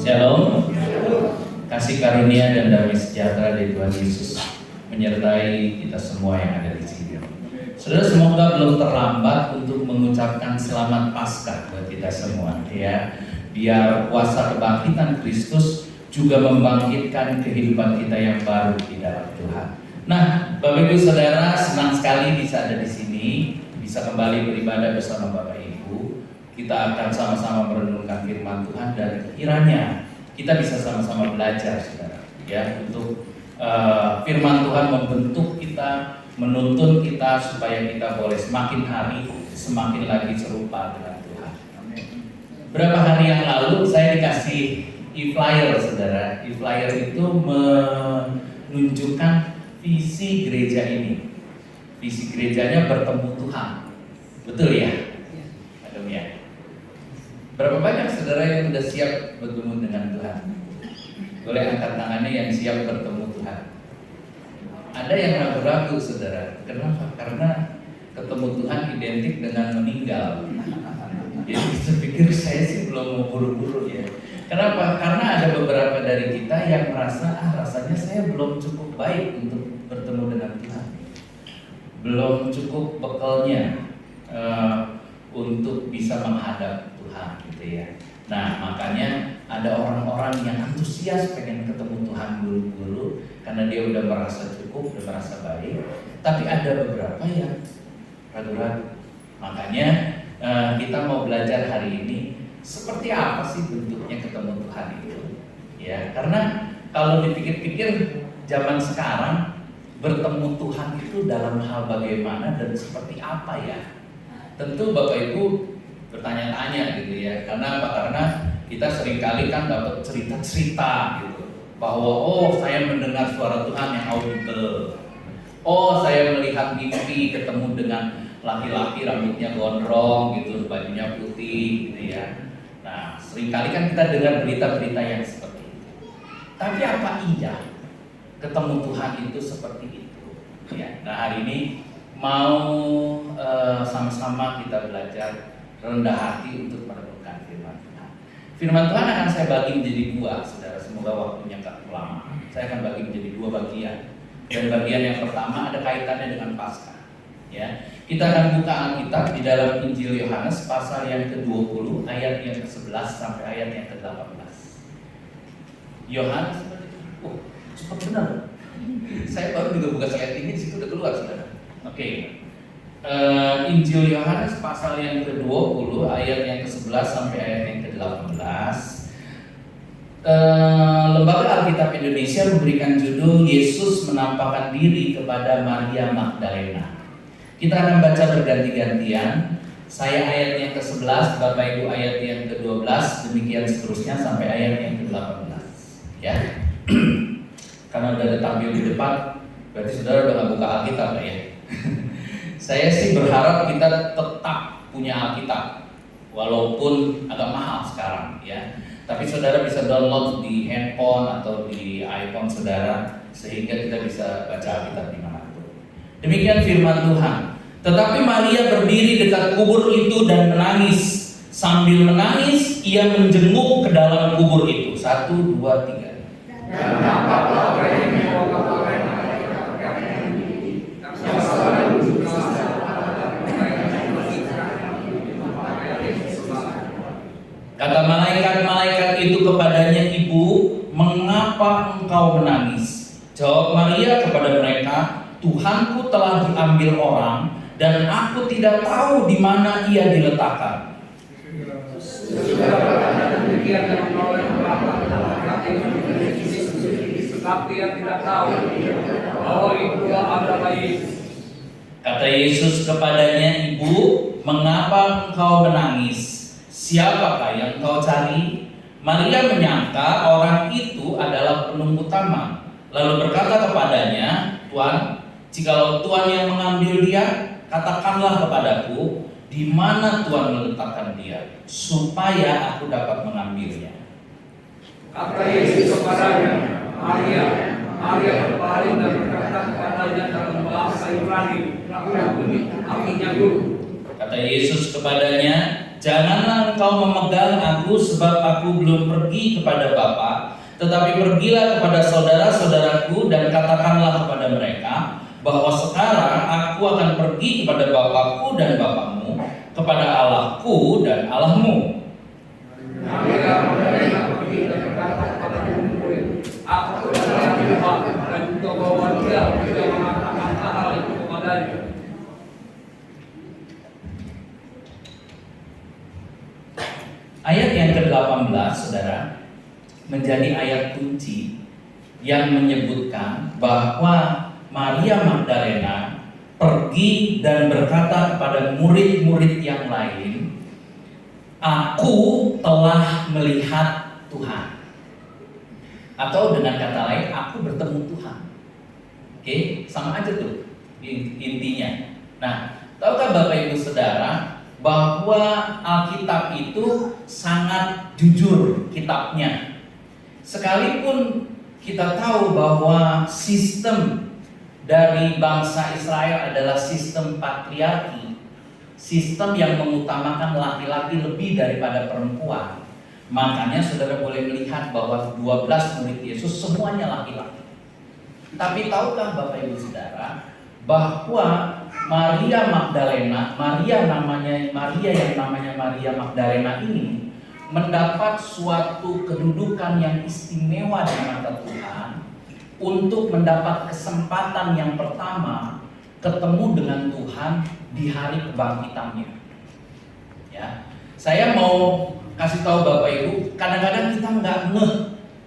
Shalom, kasih karunia dan damai sejahtera dari Tuhan Yesus menyertai kita semua yang ada di sini. Saudara, semoga belum terlambat untuk mengucapkan selamat Paskah buat kita semua, ya. Biar kuasa kebangkitan Kristus juga membangkitkan kehidupan kita yang baru di dalam Tuhan. Nah, Bapak Ibu Saudara, senang sekali bisa ada di sini, bisa kembali beribadah bersama Bapak Ibu. Kita akan sama-sama merenungkan firman Tuhan dan kiranya kita bisa sama-sama belajar, saudara, ya, untuk firman Tuhan membentuk kita, menuntun kita supaya kita boleh semakin hari semakin lagi serupa dengan Tuhan. Amin. Berapa hari yang lalu saya dikasih e-flyer, saudara. E-flyer itu menunjukkan visi gereja ini. Visi gerejanya bertemu Tuhan, betul ya? Aduh ya. Berapa banyak saudara yang sudah siap bertemu dengan Tuhan? Boleh angkat tangannya yang siap bertemu Tuhan. Ada yang ragu-ragu, saudara. Kenapa? Karena ketemu Tuhan identik dengan meninggal. Jadi saya pikir saya sih belum mau buru-buru ya. Kenapa? Karena ada beberapa dari kita yang merasa rasanya saya belum cukup baik untuk bertemu dengan Tuhan. Belum cukup bekalnya untuk bisa menghadap Tuhan, gitu ya. Nah, makanya ada orang-orang yang antusias pengen ketemu Tuhan buru-buru karena dia udah merasa cukup, udah merasa baik. Tapi ada beberapa yang ragu-ragu. Makanya kita mau belajar hari ini seperti apa sih bentuknya ketemu Tuhan itu, ya. Karena kalau dipikir-pikir zaman sekarang bertemu Tuhan itu dalam hal bagaimana dan seperti apa ya? Tentu Bapak Ibu bertanya-tanya gitu ya. Karena apa? Karena kita seringkali kan dapat cerita-cerita gitu bahwa saya mendengar suara Tuhan yang audible. Saya melihat mimpi ketemu dengan laki-laki rambutnya gondrong gitu, bajunya putih gitu ya. Nah, seringkali kan kita dengar berita-berita yang seperti itu. Tapi apa iya ketemu Tuhan itu seperti itu? Ya. Nah, hari ini mau sama-sama kita belajar rendah hati untuk merenungkan firman Tuhan. Firman Tuhan akan saya bagi menjadi dua, saudara. Semoga waktunya gak lama. Saya akan bagi menjadi dua bagian. Dan bagian yang pertama ada kaitannya dengan Paskah. Ya, kita akan buka Alkitab di dalam Injil Yohanes pasal yang ke-20 ayat yang ke-11 sampai ayat yang ke-18. Yohanes, cepat benar. Saya baru juga buka slide ini, di situ udah keluar, saudara. Oke. Injil Yohanes pasal yang ke-20 ayat yang ke-11 sampai ayat yang ke-18. Lembaga Alkitab Indonesia memberikan judul Yesus menampakkan diri kepada Maria Magdalena. Kita akan baca berganti-gantian. Saya ayat yang ke-11, Bapak Ibu ayat yang ke-12, demikian seterusnya sampai ayat yang ke-18. Ya. Karena udah ada tampil di depan, berarti saudara udah gak buka Alkitab ya. Saya sih berharap kita tetap punya Alkitab, walaupun agak mahal sekarang ya. Tapi saudara bisa download di handphone atau di iPhone saudara, sehingga kita bisa baca Alkitab dimanapun. Demikian firman Tuhan. Tetapi Maria berdiri dekat kubur itu dan menangis. Sambil menangis, ia menjenguk ke dalam kubur itu. 1, 2, 3. Dan nampaklah orang yang membawa kata malaikat-malaikat itu kepadanya, "Ibu, mengapa engkau menangis?" Jawab Maria kepada mereka, "Tuhanku telah diambil orang dan aku tidak tahu di mana ia diletakkan." Tapi ia tidak tahu bahwa itu adalah Yesus. Kata Yesus kepadanya, "Ibu, mengapa engkau menangis? Siapakah yang kau cari?" Maria menyangka orang itu adalah penunggu taman, lalu berkata kepadanya, "Tuan, jikalau Tuan yang mengambil dia, katakanlah kepadaku di mana Tuan meletakkan dia, supaya aku dapat mengambilnya." Kata Yesus kepadanya, "Maria." Maria berpaling dan berkata kepadanya dalam bahasa Ibrani, artinya guru. Kata Yesus kepadanya, janganlah engkau memegang aku, sebab aku belum pergi kepada Bapa, tetapi pergilah kepada saudara-saudaraku dan katakanlah kepada mereka bahwa sekarang aku akan pergi kepada Bapakku dan Bapakmu, kepada Allahku dan Allahmu. Ayat yang ke-18, saudara, menjadi ayat kunci yang menyebutkan bahwa Maria Magdalena pergi dan berkata kepada murid-murid yang lain, "Aku telah melihat Tuhan." Atau dengan kata lain, aku bertemu Tuhan. Oke, sama aja tuh intinya. Nah, tahukah Bapak Ibu Saudara bahwa Alkitab itu sangat jujur kitabnya. Sekalipun kita tahu bahwa sistem dari bangsa Israel adalah sistem patriarki, sistem yang mengutamakan laki-laki lebih daripada perempuan. Makanya saudara boleh melihat bahwa 12 murid Yesus semuanya laki-laki. Tapi tahukah Bapak Ibu Saudara bahwa Maria Magdalena, Maria yang namanya Maria Magdalena ini mendapat suatu kedudukan yang istimewa di mata Tuhan untuk mendapat kesempatan yang pertama ketemu dengan Tuhan di hari kebangkitannya. Ya, saya mau kasih tahu Bapak Ibu, kadang-kadang kita nggak ngeh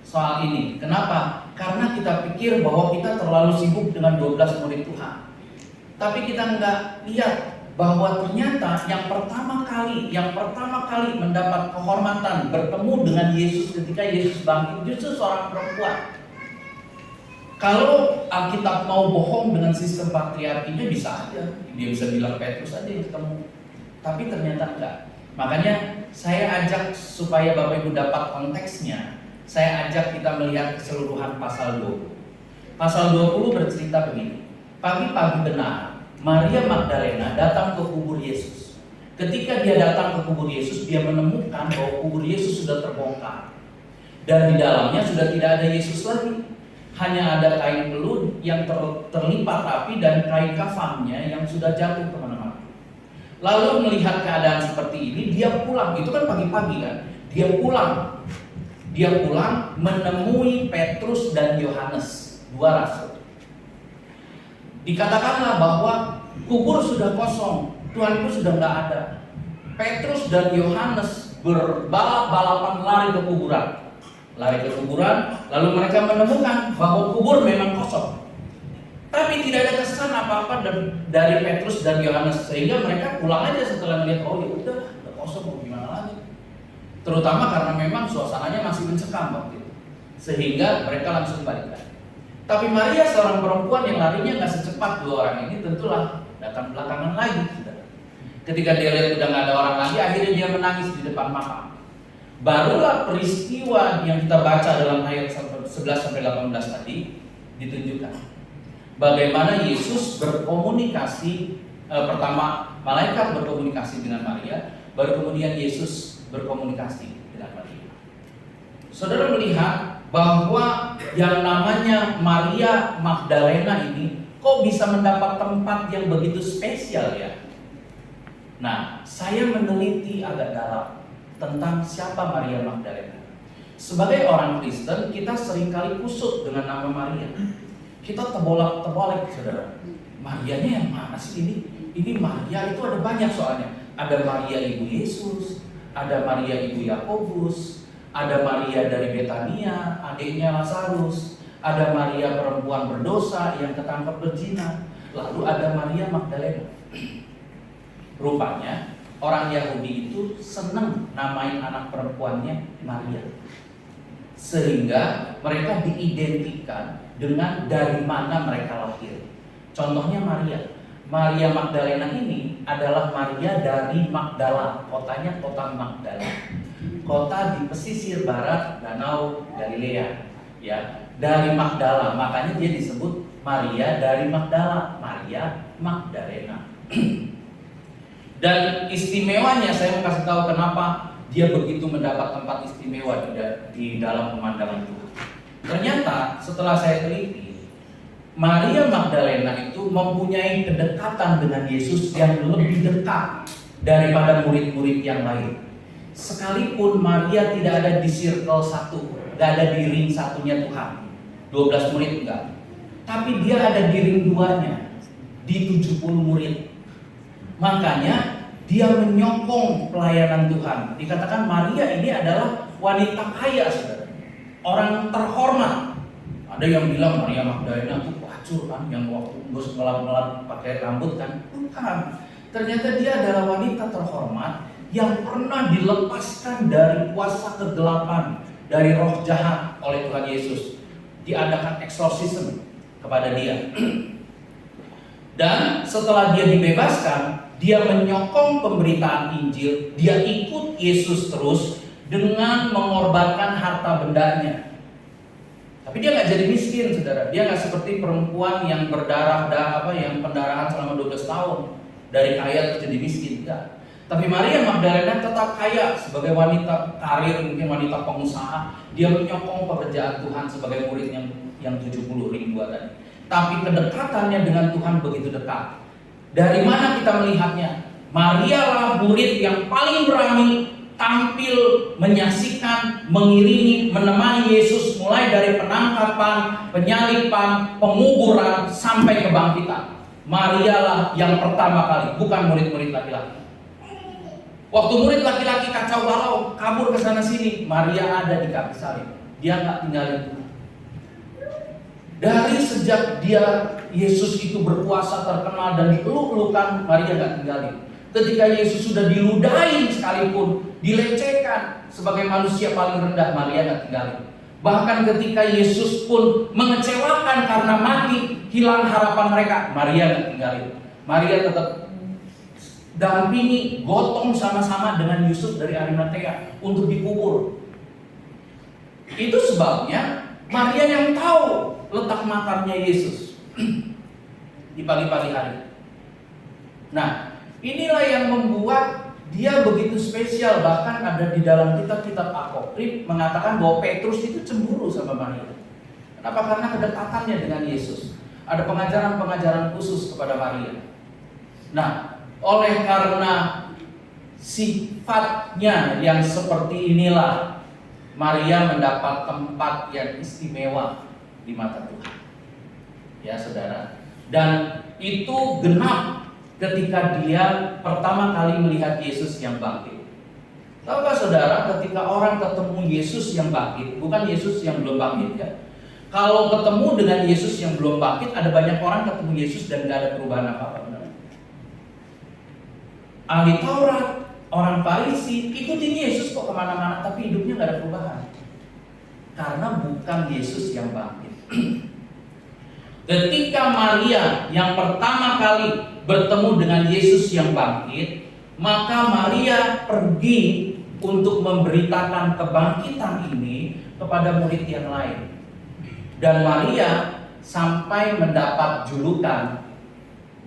soal ini. Kenapa? Karena kita pikir bahwa kita terlalu sibuk dengan 12 murid Tuhan. Tapi kita nggak lihat bahwa ternyata yang pertama kali mendapat kehormatan bertemu dengan Yesus ketika Yesus bangkit justru seorang perempuan. Kalau Alkitab mau bohong dengan sistem patriarkinya bisa aja, dia bisa bilang Petrus aja yang ketemu. Tapi ternyata enggak. Makanya saya ajak supaya Bapak Ibu dapat konteksnya. Saya ajak kita melihat keseluruhan pasal 20. Pasal 20 bercerita begini. Pagi-pagi benar, Maria Magdalena datang ke kubur Yesus. Ketika dia datang ke kubur Yesus, dia menemukan bahwa kubur Yesus sudah terbongkar. Dan di dalamnya sudah tidak ada Yesus lagi. Hanya ada kain belut yang terlipat rapi dan kain kafannya yang sudah jatuh kemana-mana. Lalu melihat keadaan seperti ini, dia pulang. Itu kan pagi-pagi kan. Dia pulang menemui Petrus dan Yohanes, dua rasul. Dikatakanlah bahwa kubur sudah kosong, Tuhanku sudah nggak ada. Petrus dan Yohanes berbalap-balapan lari ke kuburan, lalu mereka menemukan bahwa kubur memang kosong. Tapi tidak ada kesan apa-apa dari Petrus dan Yohanes, sehingga mereka pulang aja setelah melihat, oh ya udah kosong, mau gimana lagi. Terutama karena memang suasananya masih mencekam waktu itu, sehingga mereka langsung balik. Tapi Maria, seorang perempuan yang larinya nggak secepat dua orang ini, tentulah datang belakangan lagi. Ketika dia lihat udah nggak ada orang lagi, akhirnya dia menangis di depan makam. Barulah peristiwa yang kita baca dalam ayat 11-18 tadi ditunjukkan. Bagaimana Yesus berkomunikasi, pertama malaikat berkomunikasi dengan Maria, baru kemudian Yesus berkomunikasi dengan Maria. Saudara melihat bahwa yang namanya Maria Magdalena ini kok bisa mendapat tempat yang begitu spesial ya? Nah, saya meneliti agak dalam tentang siapa Maria Magdalena. Sebagai orang Kristen, kita seringkali kusut dengan nama Maria. Kita terbolak-balik, saudara. Marianya yang mana sih ini? Ini Maria itu ada banyak soalnya. Ada Maria ibu Yesus, ada Maria ibu Yakobus, ada Maria dari Betania, adiknya Lazarus, ada Maria perempuan berdosa yang ketangkep berzina, lalu ada Maria Magdalena. Rupanya orang Yahudi itu senang namain anak perempuannya Maria, sehingga mereka diidentikan dengan dari mana mereka lahir. Contohnya Maria Magdalena ini adalah Maria dari Magdala, kotanya kota Magdala, kota di pesisir barat Danau Galilea, ya, dari Magdala. Makanya dia disebut Maria dari Magdala, Maria Magdalena. Dan istimewanya, saya mau kasih tahu kenapa dia begitu mendapat tempat istimewa di dalam pemandangan Tuhan. Ternyata setelah saya teliti, Maria Magdalena itu mempunyai kedekatan dengan Yesus yang lebih dekat daripada murid-murid yang lain. Sekalipun Maria tidak ada di circle satu, tidak ada di ring satunya Tuhan, 12 murid enggak, tapi dia ada di ring duanya, di 70 murid. Makanya dia menyokong pelayanan Tuhan. Dikatakan Maria ini adalah wanita kaya, saudara, orang terhormat. Ada yang bilang Maria Magdalena itu pelacur kan, yang waktu bos ngelap-ngelap pakai rambut kan. Bukan. Ternyata dia adalah wanita terhormat yang pernah dilepaskan dari kuasa kegelapan, dari roh jahat oleh Tuhan Yesus. Diadakan eksorsisme kepada dia. Dan setelah dia dibebaskan, dia menyokong pemberitaan Injil, dia ikut Yesus terus dengan mengorbankan harta bendanya. Tapi dia nggak jadi miskin, saudara. Dia nggak seperti perempuan yang berdarah, yang pendarahan selama 12 tahun, dari kaya terus jadi miskin. Enggak. Tapi Maria Magdalena tetap kaya sebagai wanita karir, mungkin wanita pengusaha. Dia menyokong pekerjaan Tuhan sebagai murid yang 70 ribu tadi. Tapi kedekatannya dengan Tuhan begitu dekat. Dari mana kita melihatnya? Maria lah murid yang paling berani tampil menyaksikan, mengiringi, menemani Yesus mulai dari penangkapan, penyaliban, penguburan sampai kebangkitan. Maria lah yang pertama kali, bukan murid-murid laki-laki. Waktu murid laki-laki kacau balau, kabur ke sana sini, Maria ada di kaki salib. Dia nggak tinggalin Tuhan. Dari sejak Yesus itu berkuasa, terkenal dan dieluk-elukan, Maria nggak tinggalin. Ketika Yesus sudah diludahin sekalipun, dilecehkan sebagai manusia paling rendah, Maria nggak tinggalin. Bahkan ketika Yesus pun mengecewakan karena mati, hilang harapan mereka, Maria nggak tinggalin. Maria tetap dampingi, gotong sama-sama dengan Yusuf dari Arimatea untuk dikubur. Itu sebabnya Maria yang tahu letak makamnya Yesus di pagi-pagi hari. Nah, inilah yang membuat dia begitu spesial. Bahkan ada di dalam kitab-kitab apokrif mengatakan bahwa Petrus itu cemburu sama Maria. Kenapa? Karena kedekatannya dengan Yesus. Ada pengajaran-pengajaran khusus kepada Maria. Nah, oleh karena sifatnya yang seperti inilah, Maria mendapat tempat yang istimewa di mata Tuhan. Ya, saudara. Dan itu genap ketika dia pertama kali melihat Yesus yang bangkit. Tahukah saudara, ketika orang ketemu Yesus yang bangkit, bukan Yesus yang belum bangkit ya. Kalau ketemu dengan Yesus yang belum bangkit, ada banyak orang ketemu Yesus dan gak ada perubahan apa-apa. Ahli Taurat, orang Farisi, ikutin Yesus kok kemana-mana, tapi hidupnya gak ada perubahan. Karena bukan Yesus yang bangkit. Ketika Maria yang pertama kali bertemu dengan Yesus yang bangkit, maka Maria pergi untuk memberitakan kebangkitan ini kepada murid yang lain. Dan Maria sampai mendapat julukan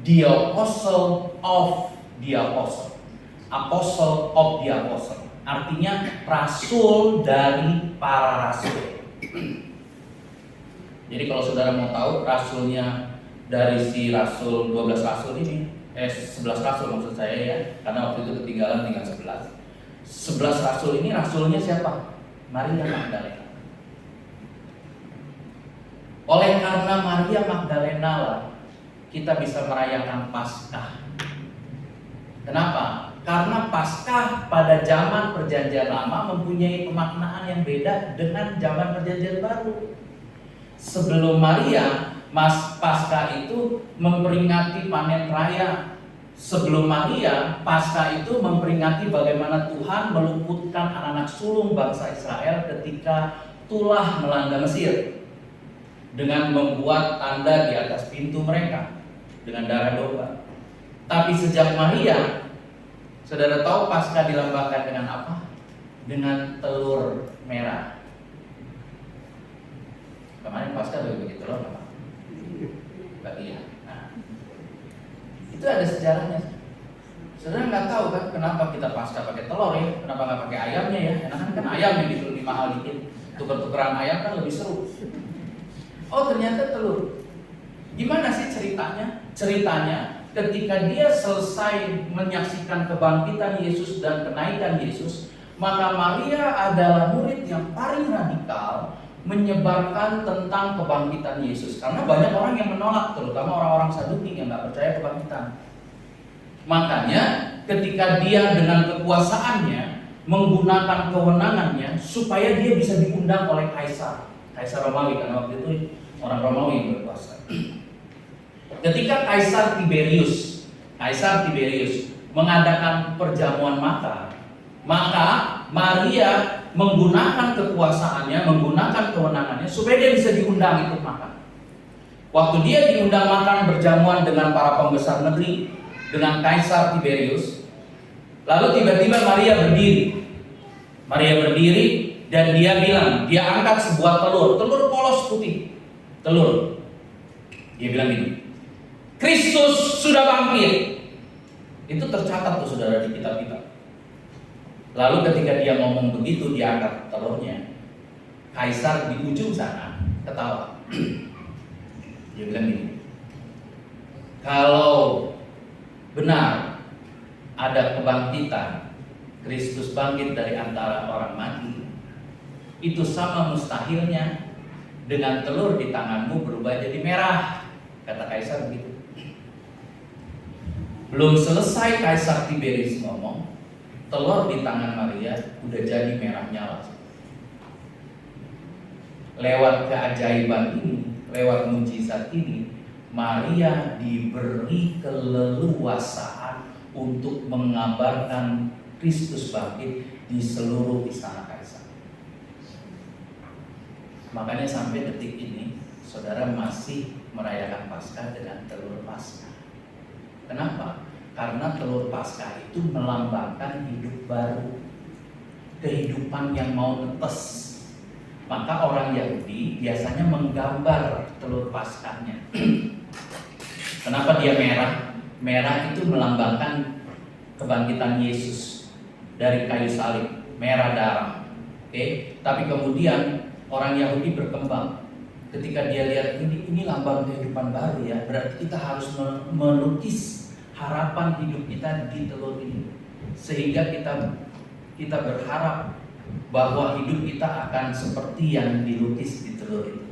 The Apostle of the Apostle, Apostle of the Apostle, artinya rasul dari para rasul. Jadi kalau saudara mau tahu rasulnya dari si rasul 12 rasul ini, 11 rasul maksud saya ya, karena waktu itu ketinggalan tinggal 11. 11 rasul ini rasulnya siapa? Maria Magdalena. Oleh karena Maria Magdalena lah kita bisa merayakan Paskah. Kenapa? Karena Paskah pada zaman Perjanjian Lama mempunyai pemaknaan yang beda dengan zaman Perjanjian Baru. Sebelum Maria, Paskah itu memperingati panen raya. Sebelum Maria, Paskah itu memperingati bagaimana Tuhan meluputkan anak-anak sulung bangsa Israel ketika Tulah melanda Mesir dengan membuat tanda di atas pintu mereka dengan darah domba. Tapi sejak Maria, saudara tahu Paskah dilambangkan dengan apa? Dengan telur merah. Kemarin Paskah bagi telur apa? Bagi ya. Nah, itu ada sejarahnya. Saudara nggak tahu kan, kenapa kita pasca pakai telur ya? Kenapa nggak pakai ayamnya ya? Enakan kan ayamnya gitu, lebih mahal dikit. Tuker-tukeran ayam kan lebih seru. Oh ternyata telur. Gimana sih ceritanya? Ceritanya ketika dia selesai menyaksikan kebangkitan Yesus dan kenaikan Yesus, maka Maria adalah murid yang paling radikal menyebarkan tentang kebangkitan Yesus. Karena banyak orang yang menolak, terutama orang-orang Saduki yang nggak percaya kebangkitan. Makanya ketika dia dengan kekuasaannya menggunakan kewenangannya supaya dia bisa diundang oleh Kaisar Romawi, karena waktu itu orang Romawi yang berkuasa. Ketika Kaisar Tiberius mengadakan perjamuan makan, maka Maria menggunakan kekuasaannya, menggunakan kewenangannya supaya dia bisa diundang ikut makan. Waktu dia diundang makan berjamuan dengan para pembesar negeri, dengan Kaisar Tiberius, lalu tiba-tiba Maria berdiri dan dia bilang, dia angkat sebuah telur polos putih, telur. Dia bilang gini, Kristus sudah bangkit. Itu tercatat tuh saudara di kitab kita. Lalu ketika dia ngomong begitu, dia angkat telurnya, Kaisar di ujung sana ketawa. Dia bilang gini, kalau benar ada kebangkitan, Kristus bangkit dari antara orang mati, itu sama mustahilnya dengan telur di tanganmu berubah jadi merah, kata Kaisar begitu. Belum selesai Kaisar Tiberius ngomong, telur di tangan Maria udah jadi merah nyala. Lewat keajaiban ini, lewat mujizat ini, Maria diberi keleluasaan untuk mengabarkan Kristus bangkit di seluruh istana Kaisar. Makanya sampai detik ini, saudara masih merayakan Paskah dengan telur Paskah. Kenapa? Karena telur Paskah itu melambangkan hidup baru, kehidupan yang mau netes. Maka orang Yahudi biasanya menggambar telur Paskahnya. Kenapa dia merah? Merah itu melambangkan kebangkitan Yesus dari kayu salib, merah darah. Oke? Tapi kemudian orang Yahudi berkembang. Ketika dia lihat ini lambang kehidupan baru ya, berarti kita harus melukis harapan hidup kita di telur ini, sehingga kita berharap bahwa hidup kita akan seperti yang dilukis di telur itu.